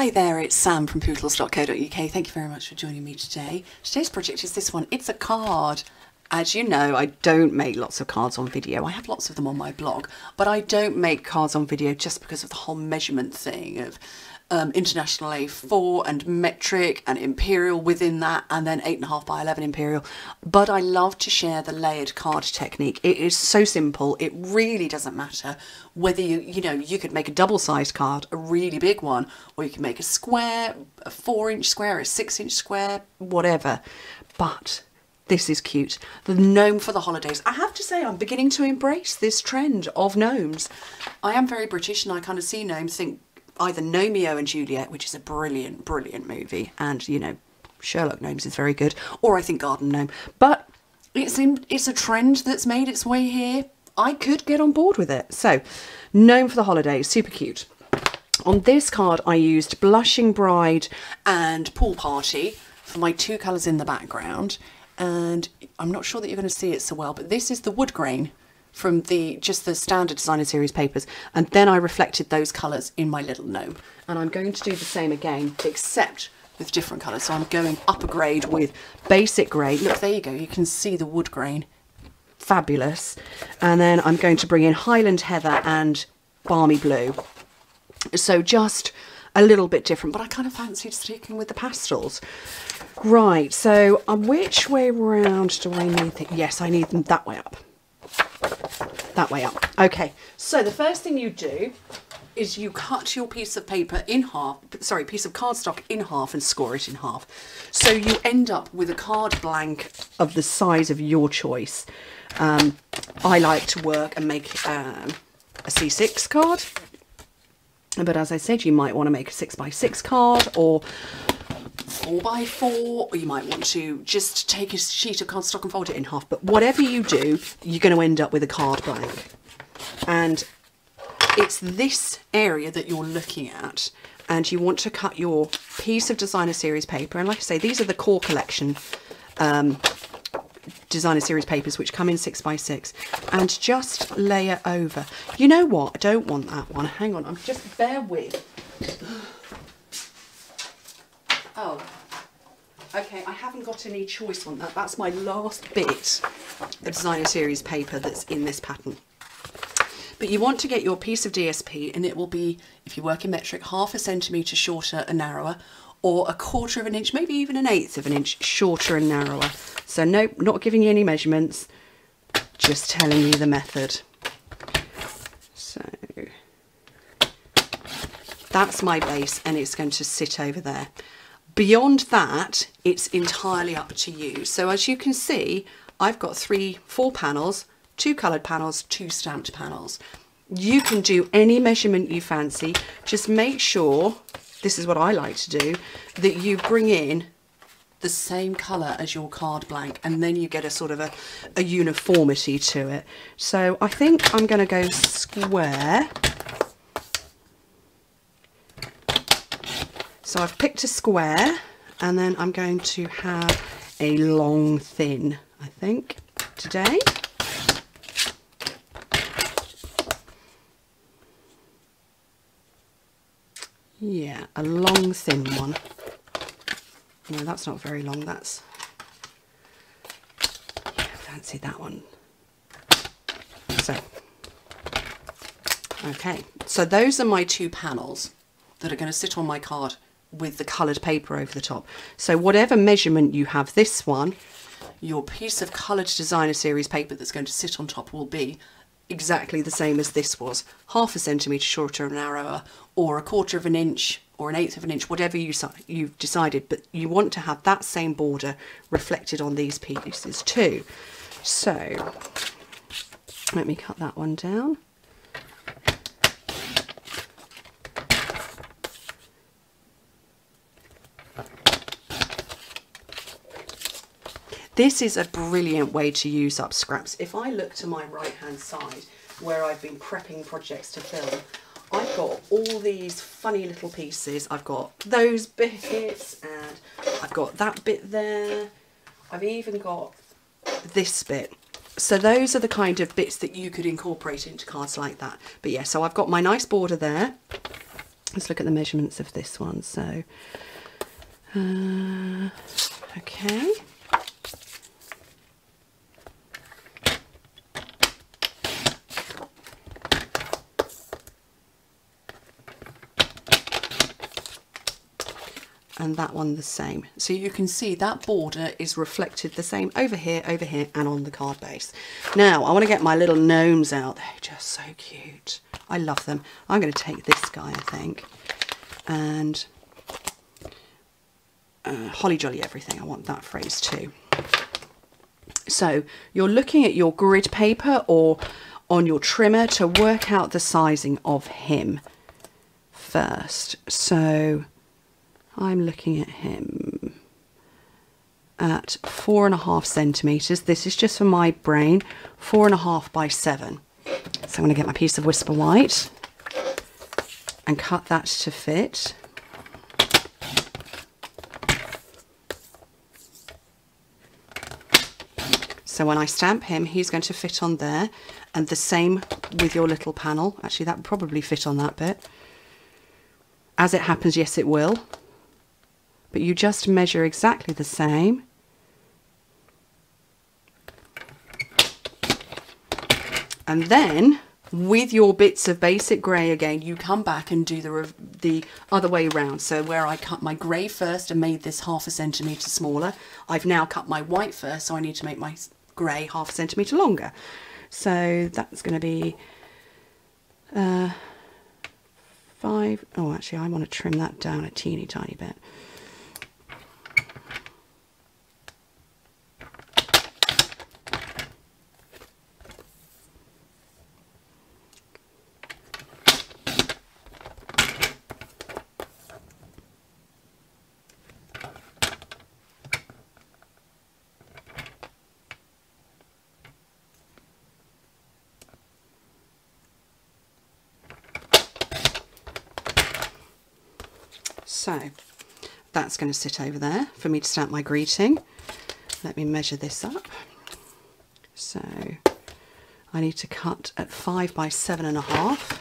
Hi there, it's Sam from Pootles.co.uk. Thank you very much for joining me today. Today's project is this one. It's a card. As you know, I don't make lots of cards on video. I have lots of them on my blog, but I don't make cards on video just because of the whole measurement thing of international A4 and metric and imperial within that, and then 8.5 by 11 imperial. But I love to share the layered card technique. It is so simple. It really doesn't matter whether you could make a double-sized card, a really big one, or you can make a square, a 4-inch square, a 6-inch square, whatever. But this is cute. The gnome for the holidays. I have to say, I'm beginning to embrace this trend of gnomes. I am very British, and I kind of see gnomes, think either Romeo and Juliet, which is a brilliant, brilliant movie, and, you know, Sherlock Gnomes is very good, or I think Garden Gnome. But it's a trend that's made its way here. I could get on board with it. So, gnome for the holidays, super cute. On this card, I used Blushing Bride and Pool Party for my two colours in the background. And I'm not sure that you're going to see it so well, but this is the wood grain from just the standard designer series papers, and then I reflected those colours in my little gnome, and I'm going to do the same again except with different colours. So I'm going up a grade with basic grey. Look, there you go, you can see the wood grain, fabulous. And then I'm going to bring in Highland Heather and Balmy Blue, so just a little bit different, but I kind of fancied sticking with the pastels. Right, so which way round do I need them? Yes, I need them that way up. That way up. Okay, so the first thing you do is you cut your piece of paper in half, sorry, piece of cardstock in half, and score it in half. So you end up with a card blank of the size of your choice. I like to work and make a C6 card, but as I said, you might want to make a 6x6 card, or 4x4, or you might want to just take a sheet of cardstock and fold it in half. But whatever you do, you're going to end up with a card blank. And it's this area that you're looking at, and you want to cut your piece of designer series paper. And like I say, these are the core collection designer series papers, which come in 6x6, and just layer over. You know what? I don't want that one. Hang on, I'm just bear with. Oh, okay, I haven't got any choice on that. That's my last bit of designer series paper that's in this pattern. But you want to get your piece of DSP, and it will be, if you work in metric, 1/2 centimetre shorter and narrower, or 1/4 of an inch, maybe even 1/8 of an inch shorter and narrower. So no, not giving you any measurements, just telling you the method. So that's my base, and it's going to sit over there. Beyond that, it's entirely up to you. So as you can see, I've got 4 panels, 2 coloured panels, 2 stamped panels. You can do any measurement you fancy. Just make sure, this is what I like to do, that you bring in the same colour as your card blank, and then you get a sort of a uniformity to it. So I think I'm going to go square. So I've picked a square, and then I'm going to have a long thin, I think, today. Yeah, a long thin one. No, that's not very long, that's, yeah, fancy that one. So, okay, so those are my 2 panels that are going to sit on my card with the coloured paper over the top. So whatever measurement you have this one, your piece of coloured designer series paper that's going to sit on top will be exactly the same as this was, 1/2 centimetre shorter and narrower, or 1/4 of an inch, or 1/8 of an inch, whatever you've decided. But you want to have that same border reflected on these pieces too. So let me cut that one down. This is a brilliant way to use up scraps. If I look to my right hand side, where I've been prepping projects to film, I've got all these funny little pieces. I've got those bits, and I've got that bit there. I've even got this bit. So those are the kind of bits that you could incorporate into cards like that. But yeah, so I've got my nice border there. let's look at the measurements of this one. So, okay. And that one the same. So you can see that border is reflected the same over here, and on the card base. Now, I want to get my little gnomes out. They're just so cute. I love them. I'm going to take this guy, I think, and holly jolly everything. I want that phrase too. So you're looking at your grid paper or on your trimmer to work out the sizing of him first. So I'm looking at him at 4.5 centimetres. This is just for my brain, 4.5 by 7. So I'm going to get my piece of Whisper White and cut that to fit. So when I stamp him, he's going to fit on there, and the same with your little panel. Actually, that would probably fit on that bit. As it happens, yes, it will. But you just measure exactly the same. And then, with your bits of basic grey again, you come back and do the other way around. So where I cut my grey first and made this 0.5 centimetre smaller, I've now cut my white first, so I need to make my grey 0.5 centimetre longer. So that's going to be 5. Oh, actually, I want to trim that down a teeny tiny bit. So that's going to sit over there for me to stamp my greeting. Let me measure this up. So I need to cut at 5 by 7.5.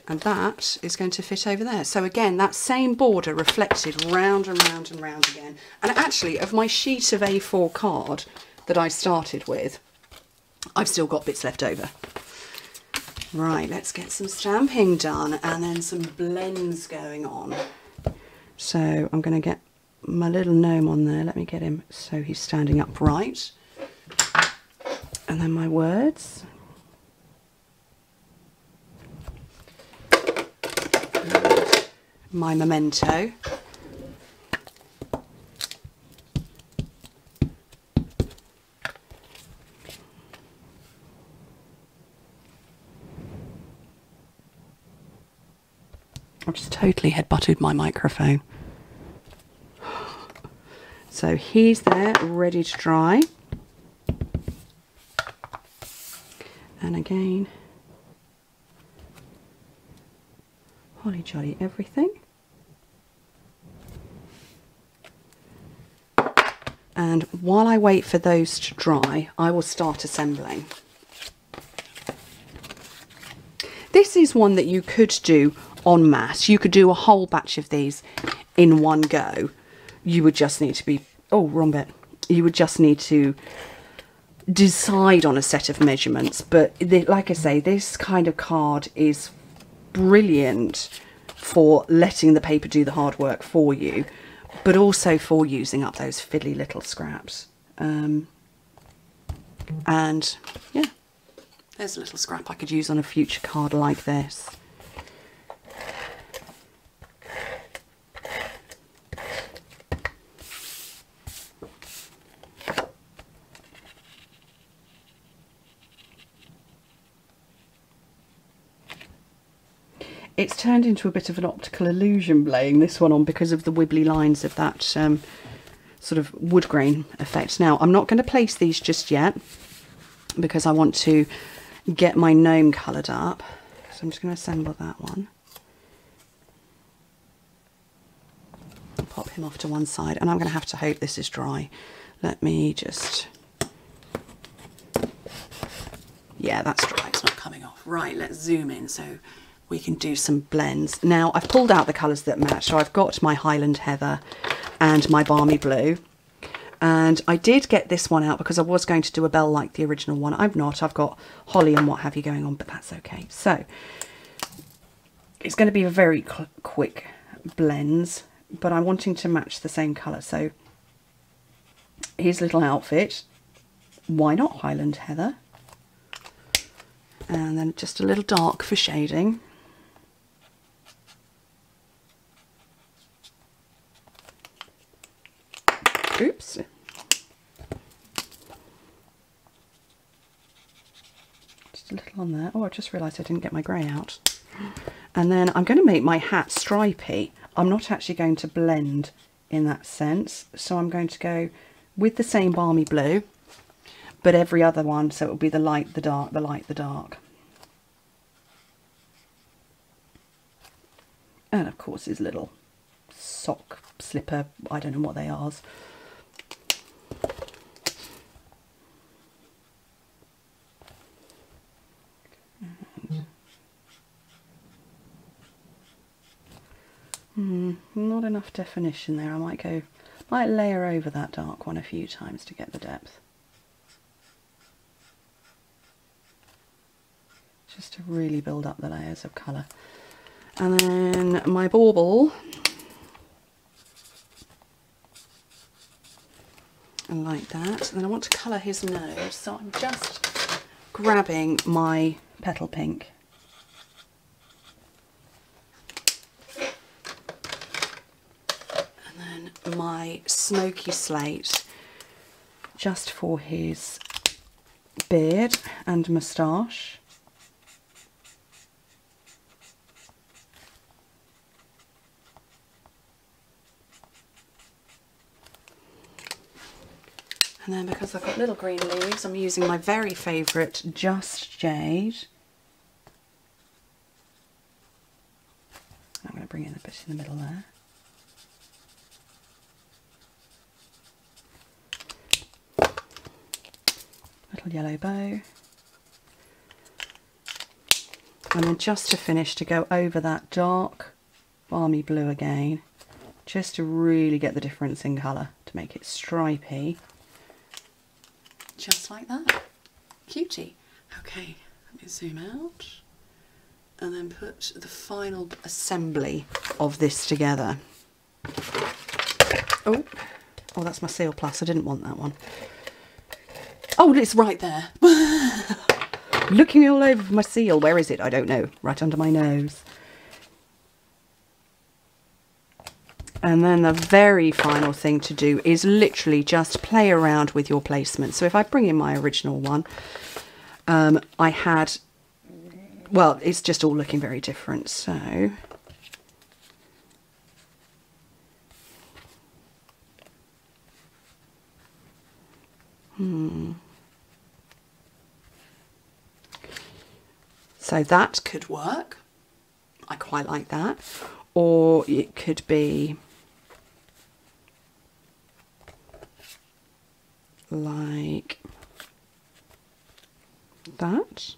And that is going to fit over there. So again, that same border reflected round and round and round again. And actually, of my sheet of A4 card that I started with, I've still got bits left over. Right, let's get some stamping done and then some blends going on. So I'm going to get my little gnome on there. Let me get him so he's standing upright. And then my words. My memento. I've just totally head-butted my microphone. So he's there, ready to dry. And again, holly jolly everything. And while I wait for those to dry, I will start assembling. This is one that you could do en masse. You could do a whole batch of these in one go. You would just need to be, oh, wrong bit. You would just need to decide on a set of measurements. But like I say, this kind of card is brilliant for letting the paper do the hard work for you, but also for using up those fiddly little scraps. And yeah, there's a little scrap I could use on a future card like this. It's turned into a bit of an optical illusion laying this one on because of the wibbly lines of that sort of wood grain effect. Now, I'm not going to place these just yet because I want to get my gnome coloured up. So I'm just going to assemble that one. pop him off to one side, and I'm going to have to hope this is dry. Let me just... Yeah, that's dry, it's not coming off. Right, let's zoom in so we can do some blends. Now, I've pulled out the colours that match, so I've got my Highland Heather and my Balmy Blue. And I did get this one out because I was going to do a bell like the original one. I'm not, I've got holly and what have you going on, but that's okay. So, it's going to be a very quick blends, but I'm wanting to match the same colour. So, his little outfit, why not Highland Heather? And then just a little dark for shading. Oops. Just a little on there. Oh, I just realised I didn't get my grey out. And then I'm going to make my hat stripy. I'm not actually going to blend in that sense. So I'm going to go with the same Balmy Blue, but every other one. So it will be the light, the dark, the light, the dark. And of course his little sock, slipper, I don't know what they are. Not enough definition there. I might layer over that dark one a few times to get the depth. Just to really build up the layers of colour. And then my bauble, and like that. And then I want to colour his nose, so I'm just grabbing my petal pink. And then my smoky slate, just for his beard and moustache. And then because I've got little green leaves, I'm using my very favourite Just Jade. I'm going to bring in a bit in the middle there. Little yellow bow. And then just to finish, to go over that dark Balmy Blue again, just to really get the difference in colour, to make it stripy. Just like that. Cutie. Okay, let me zoom out and then put the final assembly of this together. Oh, that's my Seal Plus. I didn't want that one. Oh, it's right there. Looking all over my seal. Where is it? I don't know. Right under my nose. And then the very final thing to do is literally just play around with your placement. So if I bring in my original one, I had, well, it's just all looking very different. So so that could work. I quite like that. Or it could be like that.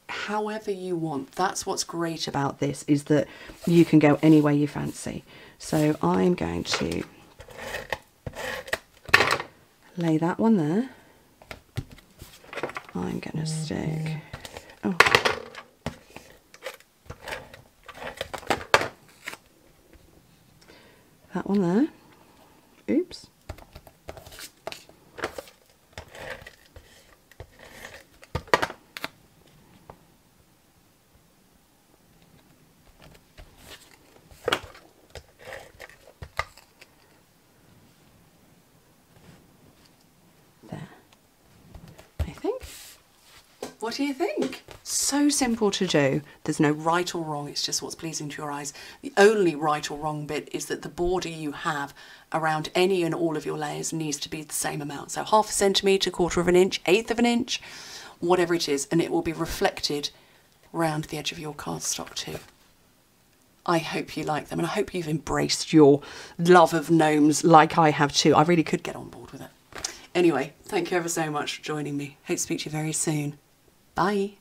However you want. That's what's great about this, is that you can go any way you fancy. So I'm going to lay that one there. I'm going to stick, that one there. Oops. There. I think. What do you think? So simple to do. There's no right or wrong, it's just what's pleasing to your eyes. The only right or wrong bit is that the border you have around any and all of your layers needs to be the same amount. So 1/2 centimetre, 1/4 of an inch, 1/8 of an inch, whatever it is, and it will be reflected around the edge of your cardstock too. I hope you like them, and I hope you've embraced your love of gnomes like I have too. I really could get on board with it. Anyway, thank you ever so much for joining me. Hope to speak to you very soon. Bye.